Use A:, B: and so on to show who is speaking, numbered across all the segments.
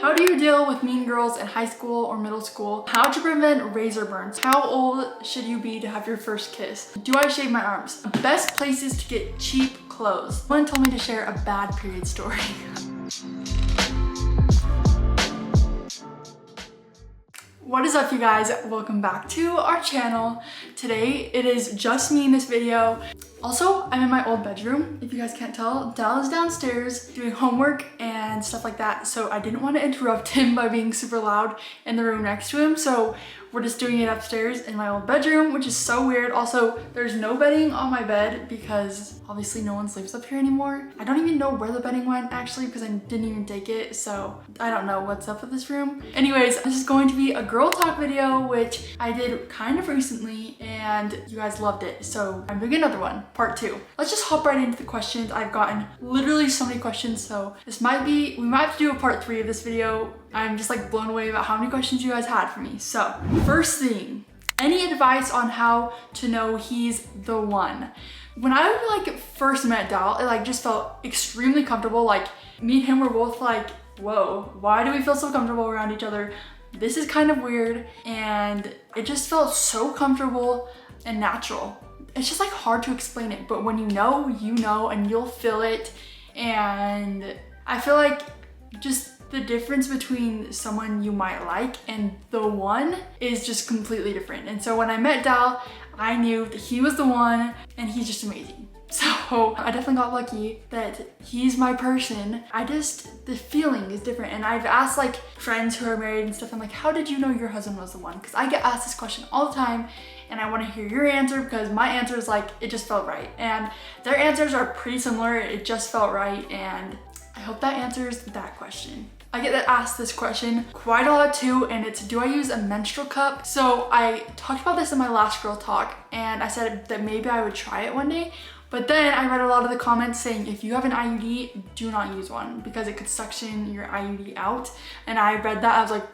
A: How do you deal with mean girls in high school or middle school? How to prevent razor burns? How old should you be to have your first kiss? Do I shave my arms? Best places to get cheap clothes. Someone told me to share a bad period story. What is up, you guys? Welcome back to our channel. Today it is just me in this video. Also, I'm in my old bedroom. If you guys can't tell, Dal is downstairs doing homework and stuff like that. So I didn't want to interrupt him by being super loud in the room next to him. So we're just doing it upstairs in my old bedroom, which is so weird. Also, there's no bedding on my bed because obviously no one sleeps up here anymore. I don't even know where the bedding went actually because I didn't even take it. So I don't know what's up with this room. Anyways, this is going to be a girl talk video, which I did kind of recently and you guys loved it. So I'm doing another one, part 2. Let's just hop right into the questions. I've gotten literally so many questions. So we might have to do a part 3 of this video. I'm just like blown away about how many questions you guys had for me. So first thing, any advice on how to know he's the one? When I first met Dal, it just felt extremely comfortable. Like me and him were both like, whoa, why do we feel so comfortable around each other? This is kind of weird. And it just felt so comfortable and natural. It's just hard to explain it, but when you know, and you'll feel it. And I feel like just the difference between someone you might like and the one is just completely different. And so when I met Dal, I knew that he was the one and he's just amazing. So I definitely got lucky that he's my person. The feeling is different. And I've asked friends who are married and stuff, I'm like, how did you know your husband was the one? Because I get asked this question all the time and I want to hear your answer because my answer is it just felt right. And their answers are pretty similar. It just felt right. And I hope that answers that question. I get asked this question quite a lot too, and it's, do I use a menstrual cup? So I talked about this in my last girl talk and I said that maybe I would try it one day. But then I read a lot of the comments saying if you have an IUD, do not use one because it could suction your IUD out. And I read that, I was like,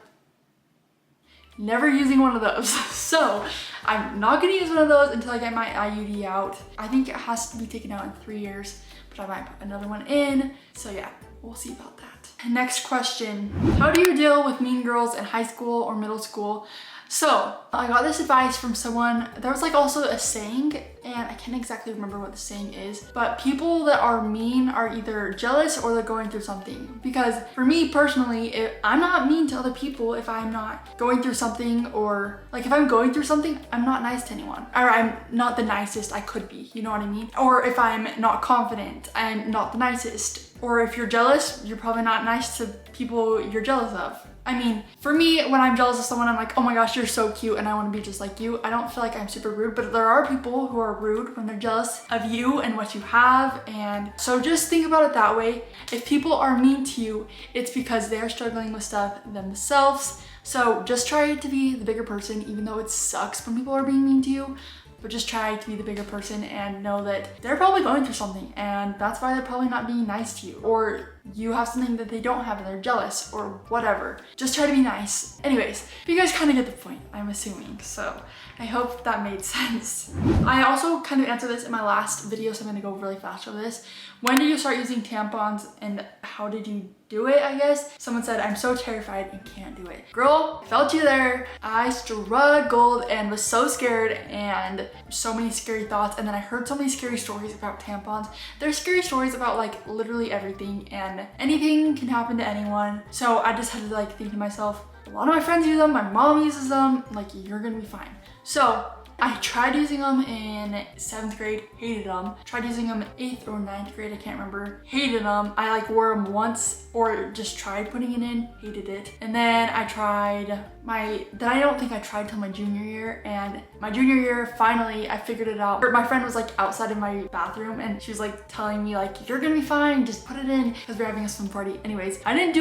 A: never using one of those. So I'm not gonna use one of those until I get my IUD out. I think it has to be taken out in 3 years, but I might put another one in. So yeah, we'll see about that. Next question, how do you deal with mean girls in high school or middle school? So I got this advice from someone. There was also a saying, and I can't exactly remember what the saying is, but people that are mean are either jealous or they're going through something. Because for me personally, I'm not mean to other people if I'm not going through something, or if I'm going through something, I'm not nice to anyone. Or I'm not the nicest I could be, you know what I mean? Or if I'm not confident, I'm not the nicest. Or if you're jealous, you're probably not nice to people you're jealous of. I mean, for me, when I'm jealous of someone, I'm like, oh my gosh, you're so cute and I want to be just like you. I don't feel like I'm super rude, but there are people who are rude when they're jealous of you and what you have. And so just think about it that way. If people are mean to you, it's because they're struggling with stuff themselves. So just try to be the bigger person, even though it sucks when people are being mean to you. But just try to be the bigger person and know that they're probably going through something and that's why they're probably not being nice to you, or you have something that they don't have and they're jealous or whatever. Just try to be nice. Anyways, you guys kind of get the point, I'm assuming. So I hope that made sense. I also kind of answered this in my last video, so I'm gonna go really fast over this. When did you start using tampons and how did you do it, I guess? Someone said, I'm so terrified and can't do it. Girl, felt you there. I struggled and was so scared and so many scary thoughts. And then I heard so many scary stories about tampons. There's scary stories about literally everything, and anything can happen to anyone. So I just had to think to myself, a lot of my friends use them, my mom uses them, you're gonna be fine. So I tried using them in 7th grade, hated them. Tried using them in 8th or 9th grade, I can't remember, hated them. I wore them once or just tried putting it in, hated it. And then I don't think I tried till my junior year, and my junior year, finally, I figured it out. My friend was outside of my bathroom and she was telling me you're gonna be fine, just put it in, because we were having a swim party. Anyways, I didn't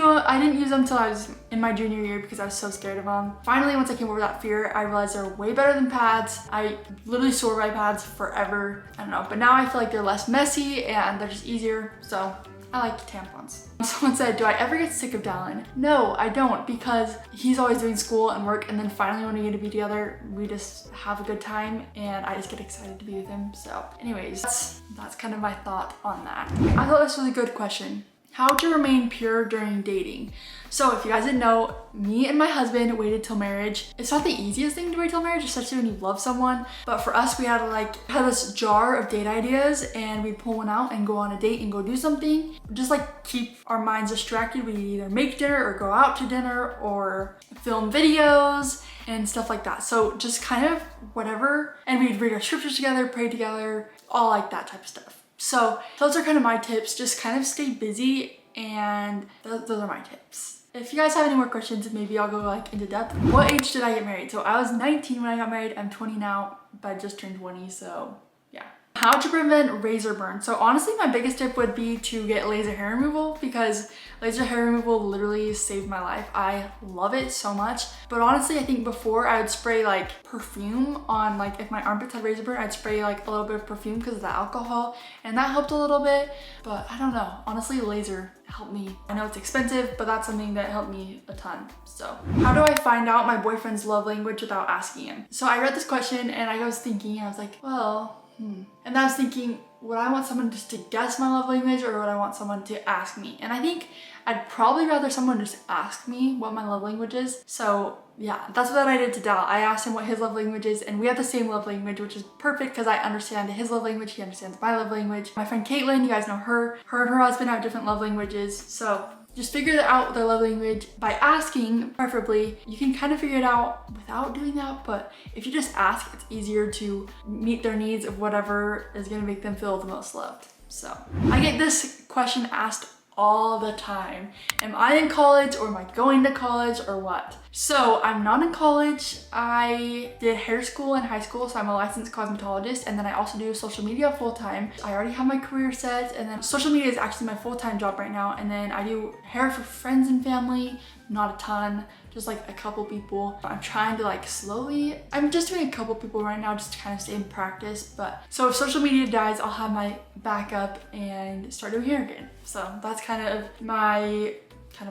A: use them till I was in my junior year because I was so scared of them. Finally, once I came over that fear, I realized they're way better than pads. I literally swore by pads forever. I don't know, but now I feel they're less messy and they're just easier. So I like tampons. Someone said, do I ever get sick of Dallin? No, I don't, because he's always doing school and work, and then finally when we get to be together, we just have a good time and I just get excited to be with him. So anyways, that's kind of my thought on that. I thought this was a good question. How to remain pure during dating. So if you guys didn't know, me and my husband waited till marriage. It's not the easiest thing to wait till marriage, especially when you love someone. But for us, we had to had this jar of date ideas, and we'd pull one out and go on a date and go do something. Just like keep our minds distracted. We'd either make dinner or go out to dinner or film videos and stuff like that. So just kind of whatever. And we'd read our scriptures together, pray together, all like that type of stuff. So those are kind of my tips. Just kind of stay busy, and those are my tips. If you guys have any more questions, maybe I'll go like into depth. What age did I get married? So I was 19 when I got married. I'm 20 now, but I just turned 20, so yeah. How to prevent razor burn. So honestly, my biggest tip would be to get laser hair removal, because laser hair removal literally saved my life. I love it so much. But honestly, I think before I would spray like perfume on, like if my armpits had razor burn, I'd spray like a little bit of perfume because of the alcohol, and that helped a little bit. But I don't know, honestly, laser helped me. I know it's expensive, but that's something that helped me a ton. So how do I find out my boyfriend's love language without asking him? So I read this question and I was thinking, I was like, well, and I was thinking, would I want someone just to guess my love language, or would I want someone to ask me? And I think I'd probably rather someone just ask me what my love language is. So yeah, that's what I did to Dal. I asked him what his love language is, and we have the same love language, which is perfect because I understand his love language, he understands my love language. My friend Caitlin, you guys know her. Her and her husband have different love languages. So just figure out their love language by asking, preferably. You can kind of figure it out without doing that, but if you just ask, it's easier to meet their needs of whatever is gonna make them feel the most loved. So I get this question asked all the time. Am I in college, or am I going to college, or what? So I'm not in college. I did hair school in high school, so I'm a licensed cosmetologist, and then I also do social media full-time. I already have my career set, and then social media is actually my full-time job right now, and then I do hair for friends and family, not a ton, just like a couple people. I'm trying to like slowly, I'm just doing a couple people right now just to kind of stay in practice. But so if social media dies, I'll have my backup and start doing hair again. So that's kind of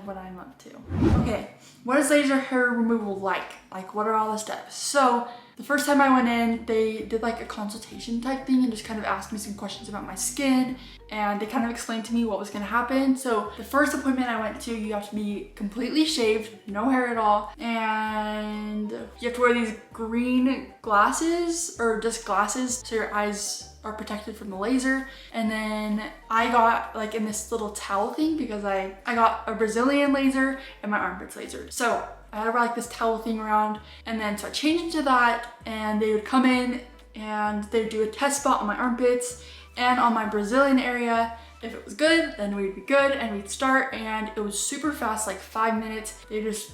A: what I'm up to. Okay, what is laser hair removal like? Like, what are all the steps? So the first time I went in, they did like a consultation type thing and just kind of asked me some questions about my skin, and they kind of explained to me what was gonna happen. So the first appointment I went to, you have to be completely shaved, no hair at all, and you have to wear these green glasses, or just glasses, so your eyes are protected from the laser. And then I got like in this little towel thing because I got a Brazilian laser and my armpits lasered. So I had like this towel thing around, and then so I changed into that, and they would come in and they'd do a test spot on my armpits and on my Brazilian area. If it was good, then we'd be good and we'd start, and it was super fast, like 5 minutes. They just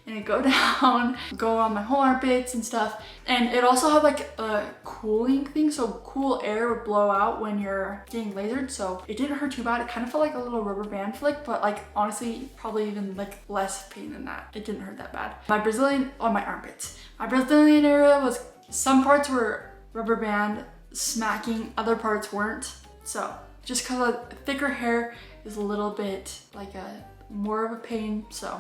A: and it'd go down, go on my whole armpits and stuff. And it also had like a cooling thing, so cool air would blow out when you're getting lasered, so it didn't hurt too bad. It kind of felt like a little rubber band flick, but like honestly, probably even like less pain than that. It didn't hurt that bad. My Brazilian, on my armpits. My Brazilian area was, some parts were rubber band smacking, other parts weren't. So just because of thicker hair is a little bit like more of a pain, so.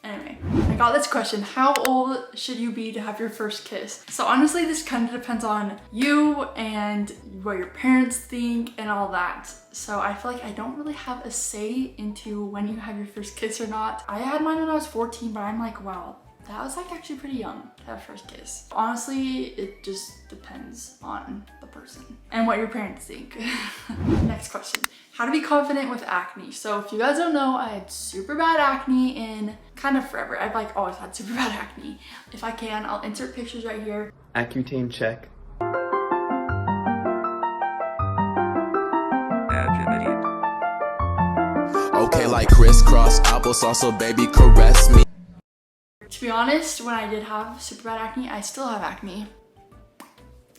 A: Anyway, I got this question, how old should you be to have your first kiss? So honestly, this kind of depends on you and what your parents think and all that. So I feel like I don't really have a say into when you have your first kiss or not. I had mine when I was 14, but I'm like, wow, that was like actually pretty young to have first kiss. Honestly, it just depends on the person and what your parents think. Next question. How to be confident with acne. So if you guys don't know, I had super bad acne in kind of forever. I've like always had super bad acne. If I can, I'll insert pictures right here.
B: Accutane check.
C: Okay, like crisscross applesauce, so baby caress me.
A: To be honest, when I did have super bad acne, I still have acne.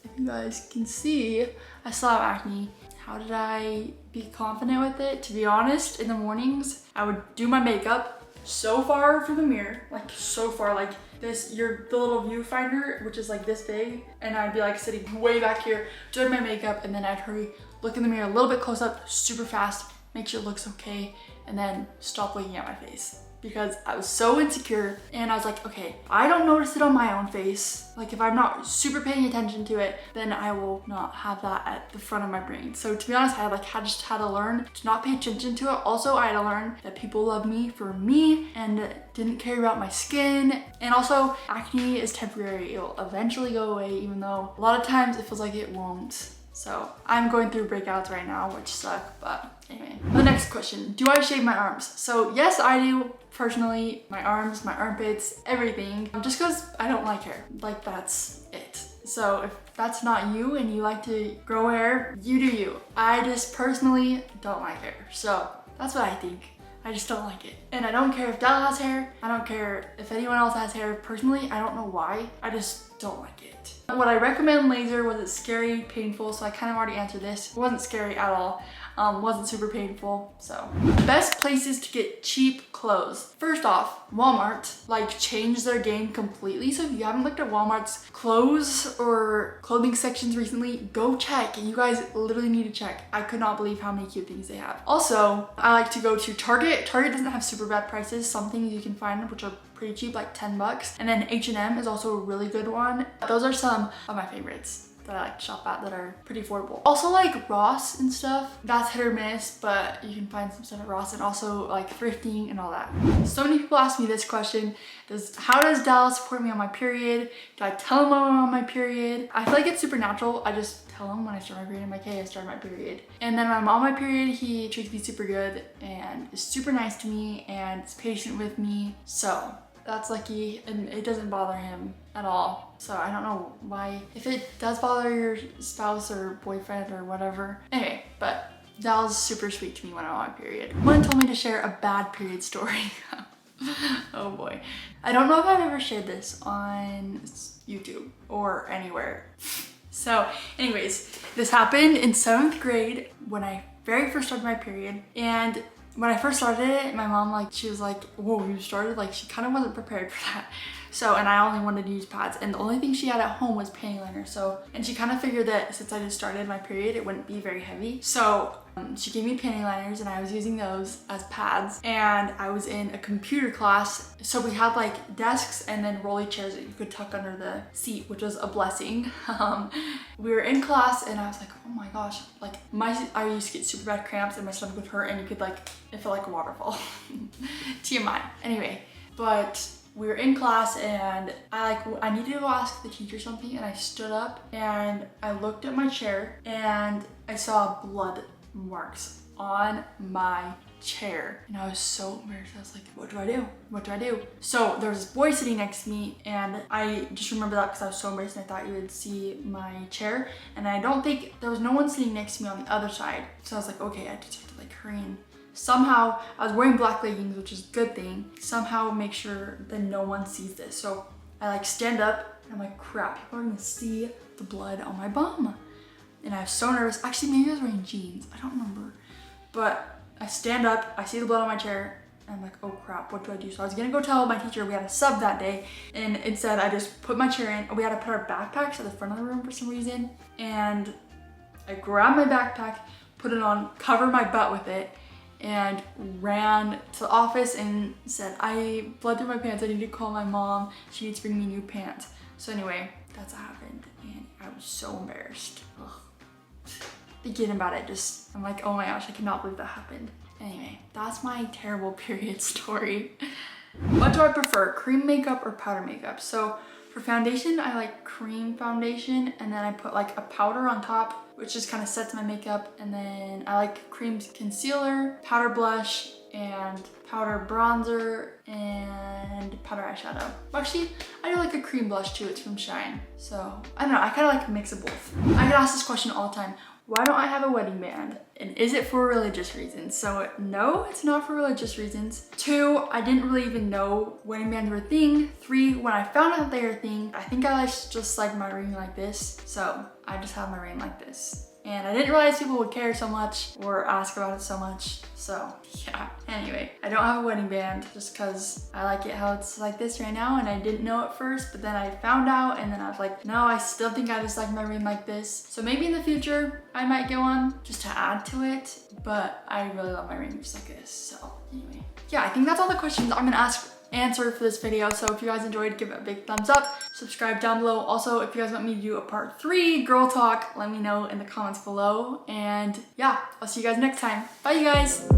A: If you guys can see, I still have acne. How did I be confident with it? To be honest, in the mornings, I would do my makeup so far from the mirror, like so far, like this, the little viewfinder, which is like this big, and I'd be like sitting way back here doing my makeup, and then I'd hurry, look in the mirror a little bit close up, super fast, make sure it looks okay, and then stop looking at my face. Because I was so insecure, and I was like, okay, I don't notice it on my own face. Like if I'm not super paying attention to it, then I will not have that at the front of my brain. So to be honest, I just had to learn to not pay attention to it. Also, I had to learn that people love me for me and didn't care about my skin. And also, acne is temporary. It'll eventually go away, even though a lot of times it feels like it won't. So I'm going through breakouts right now, which suck, but anyway. The next question, do I shave my arms? So yes, I do personally, my arms, my armpits, everything, just because I don't like hair. Like that's it. So if that's not you and you like to grow hair, you do you. I just personally don't like hair. So that's what I think. I just don't like it. And I don't care if Dal has hair. I don't care if anyone else has hair. Personally, I don't know why. I just don't like it. Would I recommend laser? Was it scary, painful? So I kind of already answered this. It wasn't scary at all. Wasn't super painful. So best places to get cheap clothes. First off, Walmart like changed their game completely. So if you haven't looked at Walmart's clothes or clothing sections recently, go check. You guys literally need to check. I could not believe how many cute things they have. Also, I like to go to Target. Target doesn't have super bad prices. Some things you can find which are pretty cheap, like 10 bucks. And then H&M is also a really good one. Those are some of my favorites that I like to shop at that are pretty affordable. Also like Ross and stuff, that's hit or miss, but you can find some stuff at Ross, and also like thrifting and all that. So many people ask me this question, how does Dallas support me on my period? Do I tell him when I'm on my period? I feel like it's supernatural. I just tell him when I start my period. I'm like, hey, I started my period. And then when I'm on my period, he treats me super good and is super nice to me and is patient with me. So that's lucky, and it doesn't bother him at all. So I don't know why, if it does bother your spouse or boyfriend or whatever. Anyway, but that was super sweet to me when I'm on my period. One told me to share a bad period story. Oh boy. I don't know if I've ever shared this on YouTube or anywhere. So anyways, this happened in 7th grade when I very first started my period. And when I first started it, my mom, she was like, whoa, you started? Like, she kind of wasn't prepared for that. So, and I only wanted to use pads, and the only thing she had at home was panty liner. So, and she kind of figured that since I just started my period, it wouldn't be very heavy. So she gave me panty liners, and I was using those as pads. And I was in a computer class. So we had like desks and then rolly chairs that you could tuck under the seat, which was a blessing. We were in class, and I was like, oh my gosh, like I used to get super bad cramps and my stomach would hurt, and you could it felt like a waterfall. TMI. Anyway, but we were in class, and I needed to go ask the teacher something, and I stood up and I looked at my chair and I saw blood marks on my chair, and I was so embarrassed. I was like, what do I do? What do I do? So there was this boy sitting next to me, and I just remember that because I was so embarrassed, and I thought you would see my chair, and I don't think there was no one sitting next to me on the other side. So I was like, okay, I just have to hurry and somehow, I was wearing black leggings, which is a good thing. Somehow make sure that no one sees this. So I stand up, and I'm like, crap, people are gonna see the blood on my bum. And I was so nervous. Actually, maybe I was wearing jeans. I don't remember. But I stand up, I see the blood on my chair, and I'm like, oh crap, what do I do? So I was gonna go tell my teacher we had a sub that day, and instead I just put my chair in. We had to put our backpacks at the front of the room for some reason. And I grabbed my backpack, put it on, covered my butt with it, and ran to the office and said, I bled through my pants, I need to call my mom, she needs to bring me new pants. So anyway, that's what happened, and I was so embarrassed. Ugh. Thinking about it, I'm like, oh my gosh, I cannot believe that happened. Anyway, that's my terrible period story. What do I prefer, cream makeup or powder makeup? So for foundation, I like cream foundation, and then I put a powder on top, which just kind of sets my makeup. And then I like cream concealer, powder blush, and powder bronzer, and powder eyeshadow. Actually, I do like a cream blush too, it's from Shine. So I don't know, I kind of like a mix of both. I get asked this question all the time. Why don't I have a wedding band? And is it for religious reasons? So no, it's not for religious reasons. 2, I didn't really even know wedding bands were a thing. 3, when I found out they were a thing, I think I just like my ring like this. So I just have my ring like this. and I didn't realize people would care so much or ask about it so much. So yeah, anyway, I don't have a wedding band just because I like it how it's like this right now, and I didn't know at first, but then I found out, and then I was like, no, I still think I just like my ring like this. So maybe in the future I might get one just to add to it, but I really love my ring just like this. So anyway, yeah, I think that's all the questions I'm gonna answer for this video. So if you guys enjoyed, give it a big thumbs up, subscribe down below. Also, if you guys want me to do a part 3 girl talk, let me know in the comments below. And yeah, I'll see you guys next time. Bye, you guys.